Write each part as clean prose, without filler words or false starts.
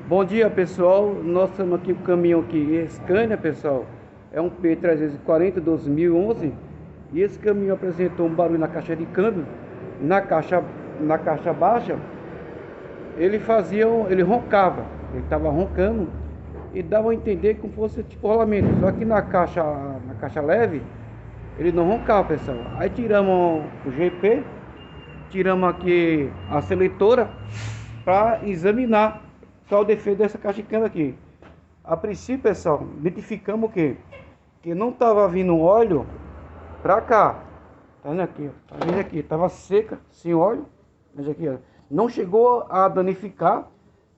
Bom dia, pessoal. Nós estamos aqui com o caminhão aqui Scania, pessoal. É um P340 2011. E esse caminhão apresentou um barulho na caixa de câmbio. Na caixa baixa, ele roncava. Ele estava roncando e dava a entender como fosse tipo rolamento. Só que na caixa leve, ele não roncava, pessoal. Aí tiramos o GP, tiramos aqui a seletora para examinar qual o defeito dessa caixa de câmbio aqui. A princípio, pessoal, identificamos o quê? Que não estava vindo óleo para cá. Tá vendo aqui? Tá vendo aqui? Tava seca, sem óleo. Veja aqui, ó. Não chegou a danificar,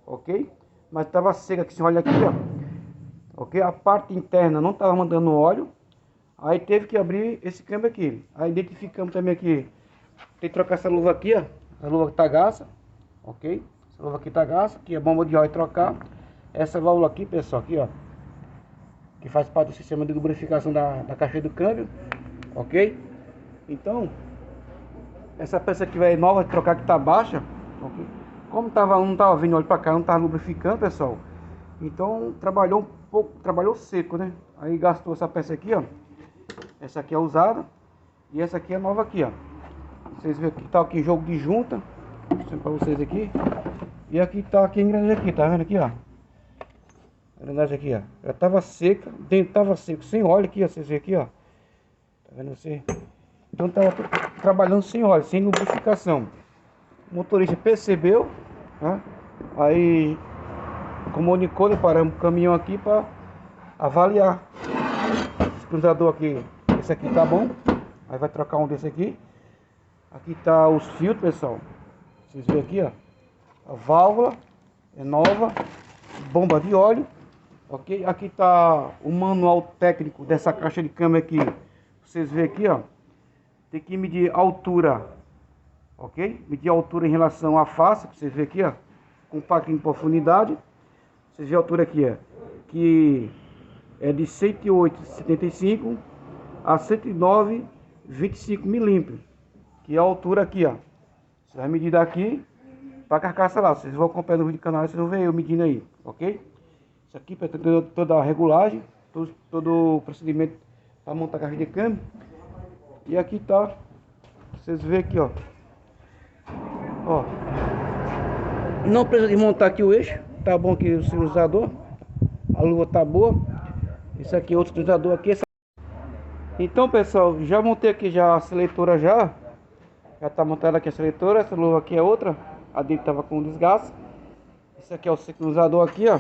ok? Mas estava seca aqui, sem óleo aqui, ó. Ok? A parte interna não estava mandando óleo. Aí teve que abrir esse câmbio aqui. Aí identificamos também aqui. Tem que trocar essa luva aqui, ó. A luva que tá gasta, ok? Essa luva aqui tá gasta, aqui a bomba de óleo trocar. Essa válvula aqui, pessoal, aqui, ó, que faz parte do sistema de lubrificação da caixa do câmbio, ok? Então, essa peça aqui vai nova de trocar, que tá baixa, ok? Como não tava vindo óleo pra cá, não tava lubrificando, pessoal. Então, trabalhou um pouco, trabalhou seco, né? Aí gastou essa peça aqui, ó. Essa aqui é usada e essa aqui é nova aqui, ó. Vocês veem que tá aqui jogo de junta, vou mostrar pra vocês aqui. E aqui tá aqui a engrenagem aqui, tá vendo aqui, ó? A engrenagem aqui, ó. Já tava seca, dentro tava seco, sem óleo aqui, ó. Vocês veem aqui, ó. Tá vendo você? Então tava trabalhando sem óleo, sem lubrificação. O motorista percebeu, né? Aí comunicou, né? Paramos o caminhão aqui para avaliar. Esse cruzador aqui, esse aqui tá bom. Aí vai trocar um desse aqui. Aqui tá os filtros, pessoal. Vocês veem aqui, ó. A válvula é nova, bomba de óleo, ok? Aqui tá o manual técnico dessa caixa de câmbio aqui. Vocês veem aqui, ó. Tem que medir a altura, ok? Medir a altura em relação à face, vocês veem aqui, ó. Com um pouquinho de profundidade. Vocês veem a altura aqui, ó. Que é de 108,75 a 109,25 milímetros. Que é a altura aqui, ó. Você vai medir daqui para a carcaça lá. Vocês vão acompanhando no vídeo do canal, vocês vão ver eu medindo aí, ok? Isso aqui para toda a regulagem, todo o procedimento para montar a caixa de câmbio. E aqui tá, vocês veem aqui, ó. Ó, não precisa de montar aqui o eixo, tá bom aqui o sinalizador, a luva tá boa. Esse aqui é outro sinalizador aqui. Então, pessoal, já montei aqui já a seletora já tá montada aqui a seletora. Essa luva aqui é outra, a dele tava com desgaste. Esse aqui é o sincronizador aqui, ó.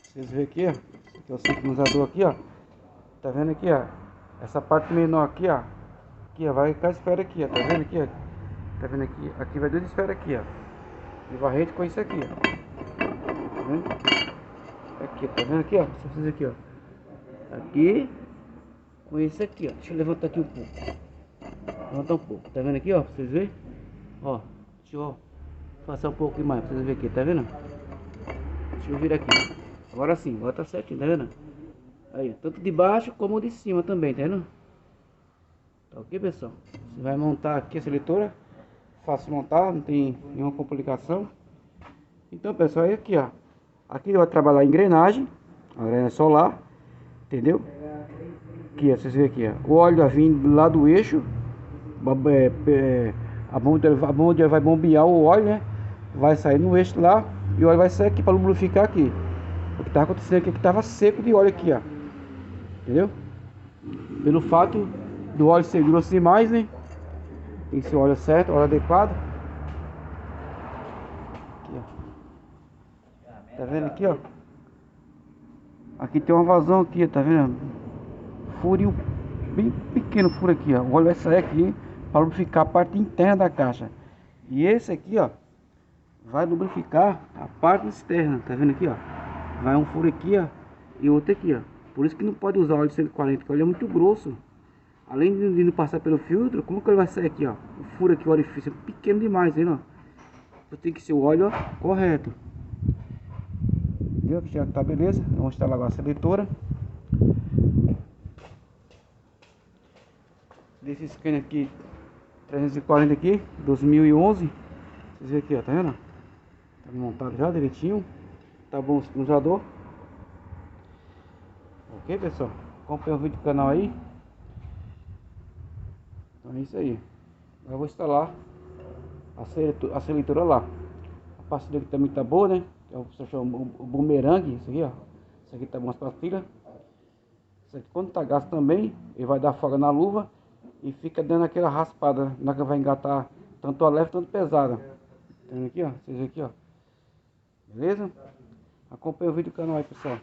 Vocês veem aqui, ó. Esse aqui é o sincronizador aqui, ó. Tá vendo aqui, ó? Essa parte menor aqui, ó. Aqui, ó, vai ficar esfera aqui, ó. Tá vendo aqui, ó? Tá vendo aqui? Aqui vai duas esferas aqui, ó. E varrete com isso aqui, ó. Tá vendo? Aqui, tá vendo aqui, ó? Vocês aqui, ó. Aqui com esse aqui, ó. Deixa eu levantar aqui um pouco. Levantar um pouco. Tá vendo aqui, ó? Pra vocês verem? Ó. Deixa eu passar um pouco mais pra vocês verem aqui, tá vendo? Deixa eu vir aqui. Agora sim, agora tá certinho, tá vendo? Aí, tanto de baixo como de cima também, tá vendo? Tá ok, pessoal? Você vai montar aqui a seletora. Fácil montar, não tem nenhuma complicação. Então, pessoal, é aqui, ó. Aqui vai trabalhar a engrenagem solar, entendeu? Aqui, ó, vocês veem aqui, ó. O óleo vai vir lá do eixo. A bomba de óleo vai bombear o óleo, né? Vai sair no eixo lá e o óleo vai sair aqui para lubrificar aqui. O que tá acontecendo aqui é que tava seco de óleo aqui, ó. Entendeu? Pelo fato do óleo ser grosso demais, né? Tem que ser o óleo certo, o óleo adequado. Aqui, ó. Tá vendo aqui, ó? Aqui tem uma vazão aqui, tá vendo? Furinho bem pequeno, furo aqui, ó. O óleo vai sair aqui para lubrificar a parte interna da caixa. E esse aqui, ó, vai lubrificar a parte externa, tá vendo aqui, ó? Vai um furo aqui, ó, e outro aqui, ó. Por isso que não pode usar óleo 140, porque o óleo é muito grosso. Além de não passar pelo filtro, como que ele vai sair aqui, ó? O furo aqui, o orifício é pequeno demais, hein, ó. Então tem que ser o óleo, ó, correto. Entendeu? Já tá beleza. Vamos instalar agora a seletora. Desse Scania aqui, 340 aqui, 2011. Vocês veem aqui, ó, tá vendo? Tá montado já direitinho. Tá bom o sincronizador. Ok, pessoal? Acompanha o vídeo do canal aí. Então é isso aí. Eu vou instalar a seletora lá. A pastilha aqui também tá boa, né? É o que você chama o bumerangue. Isso aqui, ó. Isso aqui tá bom as pastilhas. Isso aqui, quando tá gasto também, ele vai dar folga na luva e fica dando aquela raspada na que vai engatar tanto a leve quanto pesada. Tá vendo aqui, ó? Vocês aqui, ó. Beleza? Acompanha o vídeo do canal aí, pessoal.